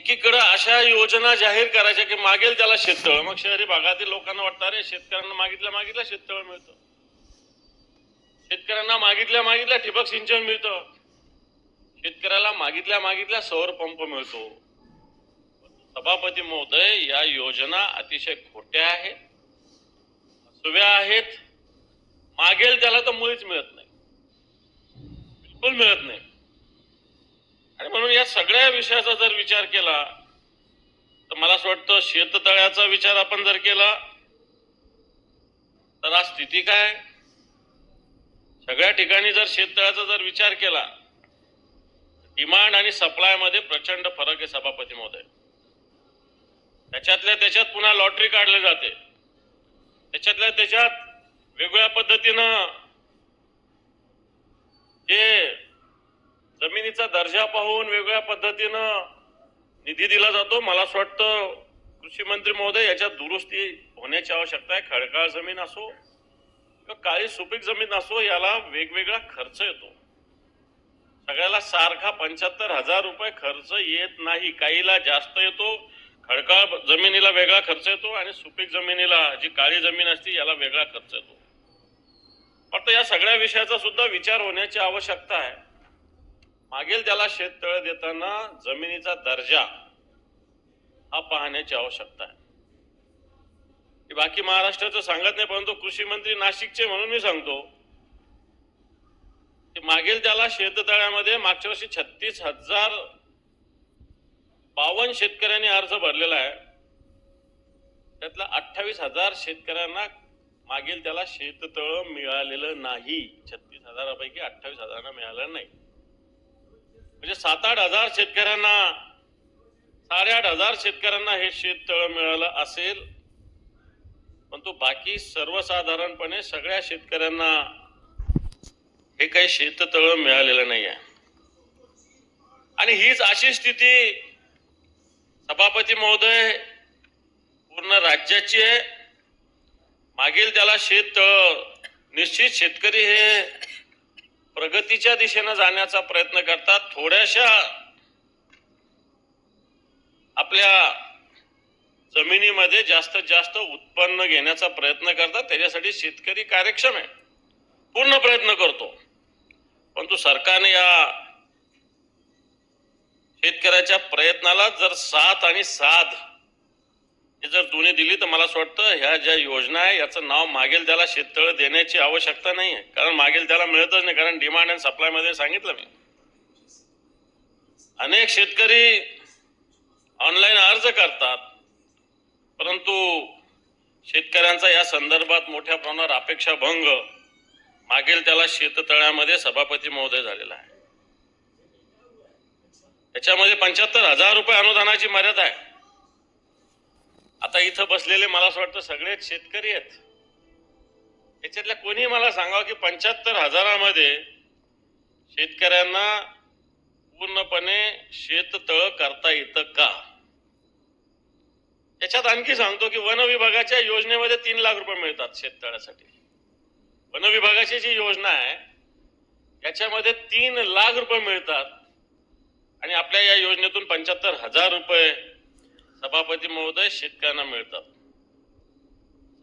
एकीकडे अशा योजना जाहीर करायच्या की मागेल त्याला शेततळ, मग शहरी भागातील लोकांना वाटतं अरे शेतकऱ्यांना मागितल्या शेततळ मिळतं, शेतकऱ्यांना मागितल्या ठिबक सिंचन मिळतं, शेतकऱ्याला मागितल्या सौर पंप मिळतो. सभापती महोदय, या योजना अतिशय खोट्या आहेत, फसव्या आहेत. मागेल त्याला तर मुळीच मिळत नाही, बिलकुल मिळत नाही. आणि म्हणून या सगळ्या विषयाचा जर विचार केला तर मला असं वाटतं शेततळ्याचा विचार आपण जर केला तर आज स्थिती काय, सगळ्या ठिकाणी जर शेततळ्याचा जर विचार केला, डिमांड आणि सप्लाय मध्ये प्रचंड फरक आहे सभापती महोदय. त्याच्यात पुन्हा लॉटरी काढली जाते, त्याच्यात वेगवेगळ्या पद्धतीनं जे जमिनीचा दर्जा पाहून वेगवेगळ्या पद्धतीनं निधी दिला जातो. मला असं वाटतं कृषी मंत्री महोदय, याच्यात दुरुस्ती होण्याची आवश्यकता आहे. खडकाळ जमीन असो किंवा काळी सुपीक जमीन असो, याला वेगवेगळा खर्च येतो. सगळ्याला सारखा 75,000 रुपये खर्च येत नाही, काहीला जास्त येतो. खडकाळ जमिनीला वेगळा खर्च येतो आणि सुपीक जमिनीला, जी काळी जमीन असते, याला वेगळा खर्च येतो. फक्त या सगळ्या विषयाचा सुद्धा विचार होण्याची आवश्यकता आहे. मागेल त्याला शेततळ देताना जमिनीचा दर्जा हा पाहण्याची आवश्यकता आहे. बाकी महाराष्ट्राचं सांगत नाही, परंतु कृषी मंत्री नाशिकचे म्हणून मी सांगतो की मागेल त्याला शेततळ्यामध्ये मागच्या वर्षी 36,052 शेतकऱ्यांनी अर्ज भरलेला आहे. त्यातला 28,000 शेतकऱ्यांना मागेल त्याला शेततळ मिळालेलं नाही. 36,000पैकी 28,000 मिळालं नाही. म्हणजे 7-8 हजार शेतकऱ्यांना, 8,500 शेतकऱ्यांना हे शेततळ मिळालं असेल, परंतु बाकी सर्वसाधारणपणे सगळ्या शेतकऱ्यांना हे काही शेततळ मिळालेलं नाही आहे. आणि हीच अशी स्थिती सभापती महोदय पूर्ण राज्याची आहे. मागेल त्याला शेततळ, निश्चित शेतकरी हे प्रगतीच्या दिशेने जाण्याचा प्रयत्न करतात. थोड्याशा आपल्या जमिनीमध्ये जास्तीत जास्त उत्पन्न घेण्याचा प्रयत्न करतात. त्याच्यासाठी शेतकरी कार्यक्षम आहे, पूर्ण प्रयत्न करतो. परंतु सरकारने या शेतकऱ्याच्या प्रयत्नाला जर साथ आणि साध हे जर दोन्ही दिली तर मला असं वाटतं ह्या ज्या योजना आहे याचं नाव मागेल त्याला शेततळ देण्याची आवश्यकता नाही आहे. कारण मागेल त्याला मिळतच नाही, कारण डिमांड अँड सप्लाय मध्ये सांगितलं मी. अनेक शेतकरी ऑनलाईन अर्ज करतात, परंतु शेतकऱ्यांचा या संदर्भात मोठ्या प्रमाणावर अपेक्षा भंग मागेल त्याला शेततळ्यामध्ये सभापती महोदय झालेला आहे. त्याच्यामध्ये 75,000 रुपये अनुदानाची मर्यादा आहे. आता इथं बसलेले मला असं वाटतं सगळेच शेतकरी आहेत. याच्यातल्या कोणी मला सांगावं की 75,000मध्ये शेतकऱ्यांना पूर्णपणे शेततळ करता येतं का? त्याच्यात आणखी सांगतो की वन विभागाच्या योजनेमध्ये 3 लाख रुपये मिळतात शेततळ्यासाठी. वन विभागाची जी योजना आहे याच्यामध्ये 3 लाख रुपये मिळतात आणि आपल्या या योजनेतून 75,000 रुपये सभापती महोदय शेतकऱ्यांना मिळतात.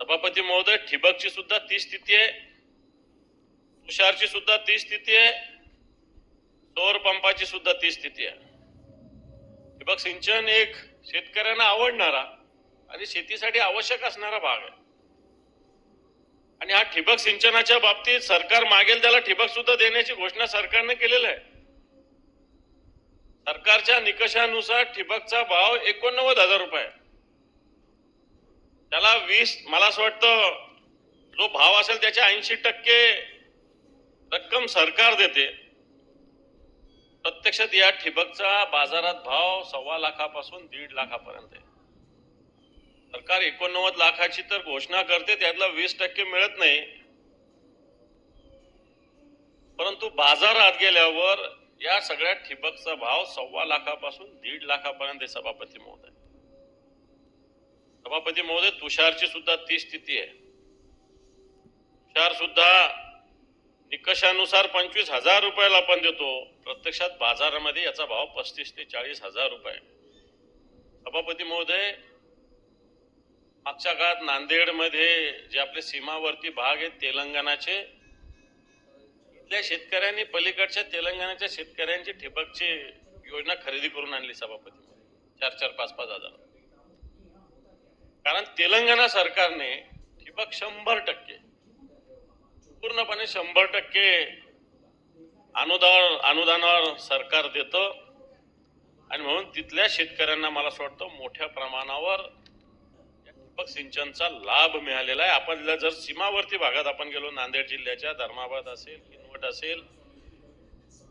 सभापती महोदय, ठिबकची सुद्धा ती स्थिती आहे, तुषारची सुद्धा ती स्थिती आहे, सौर पंपाची सुद्धा ती स्थिती आहे. ठिबक सिंचन एक शेतकऱ्यांना आवडणारा आणि शेतीसाठी आवश्यक असणारा भाग आहे. आणि हा ठिबक सिंचनाच्या बाबतीत सरकार मागेल त्याला ठिबक सुद्धा देण्याची घोषणा सरकारने केलेली आहे. सरकारच्या निकषानुसार ठिबकचा भाव 89,000 रुपये. त्याला 20, मला असं वाटतं जो भाव असेल त्याच्या 80% रक्कम सरकार देते. प्रत्यक्षात या ठिबकचा बाजारात भाव 1.25 लाखापासून 1.5 लाखापर्यंत आहे. सरकार 89 लाखाची तर घोषणा करते, त्यातला 20% मिळत नाही. परंतु बाजारात गेल्यावर या सगळ्या ठिबकचा भाव 1.25 लाखापासून 1.5 लाखापर्यंत आहे. सभापती महोदय, तुषारची सुद्धा ती स्थिती आहे. तुषार सुद्धा निकषानुसार 25,000 रुपयाला आपण देतो, प्रत्यक्षात बाजारामध्ये याचा भाव 35,000 ते 40,000 रुपये. सभापती महोदय, मागच्या काळात नांदेडमध्ये जे आपले सीमावर्ती भाग आहेत तेलंगणाचे, इथल्या शेतकऱ्यांनी पलीकडच्या तेलंगणाच्या शेतकऱ्यांची ठिबकची योजना खरेदी करून आणली सभापती महोदय, 4-4, 5-5 हजार. कारण तेलंगणा सरकारने ठिबक 100% पूर्णपणे 100% अनुदानावर सरकार देतं आणि म्हणून तिथल्या शेतकऱ्यांना मला असं वाटतं मोठ्या प्रमाणावर ठिबक सिंचनचा लाभ मिळालेला आहे. आपण जर सीमावर्ती भागात आपण गेलो, नांदेड जिल्ह्याच्या धर्माबाद असेल, किनवट असेल,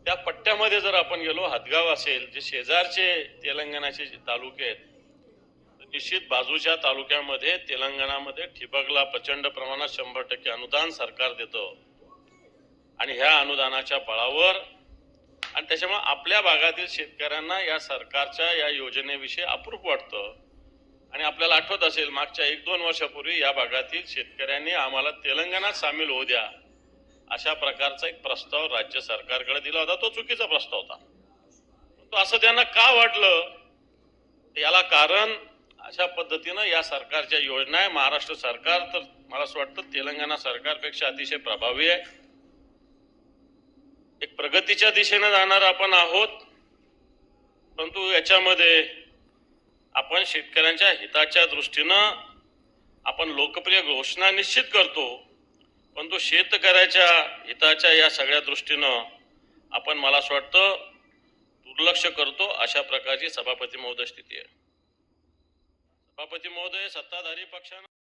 त्या पट्ट्यामध्ये जर आपण गेलो, हदगाव असेल, जे शेजारचे तेलंगणाचे जे तालुके आहेत, निश्चित बाजूच्या तालुक्यामध्ये तेलंगणामध्ये ठिबकला प्रचंड प्रमाणात 100% अनुदान सरकार देतं आणि ह्या अनुदानाच्या बळावर आणि त्याच्यामुळे आपल्या भागातील शेतकऱ्यांना या सरकारच्या या योजनेविषयी अप्रूप वाटतं. आणि आपल्याला आठवत असेल, मागच्या 1-2 वर्षापूर्वी या भागातील शेतकऱ्यांनी आम्हाला तेलंगणात सामील होऊ द्या अशा प्रकारचा एक प्रस्ताव राज्य सरकारकडे दिला होता. तो चुकीचा प्रस्ताव होता. तो असं त्यांना का वाटलं, याला कारण अशा पद्धतीनं या सरकारच्या योजना आहे. महाराष्ट्र सरकार तर मला असं वाटतं तेलंगणा सरकारपेक्षा अतिशय प्रभावी आहे. एक प्रगतीच्या दिशेने जाणार आपण आहोत, परंतु याच्यामध्ये आपण शेतकऱ्यांच्या हिताच्या दृष्टीनं आपण लोकप्रिय घोषणा निश्चित करतो, परंतु शेतकऱ्याच्या हिताच्या या सगळ्या दृष्टीनं आपण मला असं वाटतं दुर्लक्ष करतो. अशा प्रकारची सभापती महोदय स्थिती आहे. सभापती महोदय, सत्ताधारी पक्षानं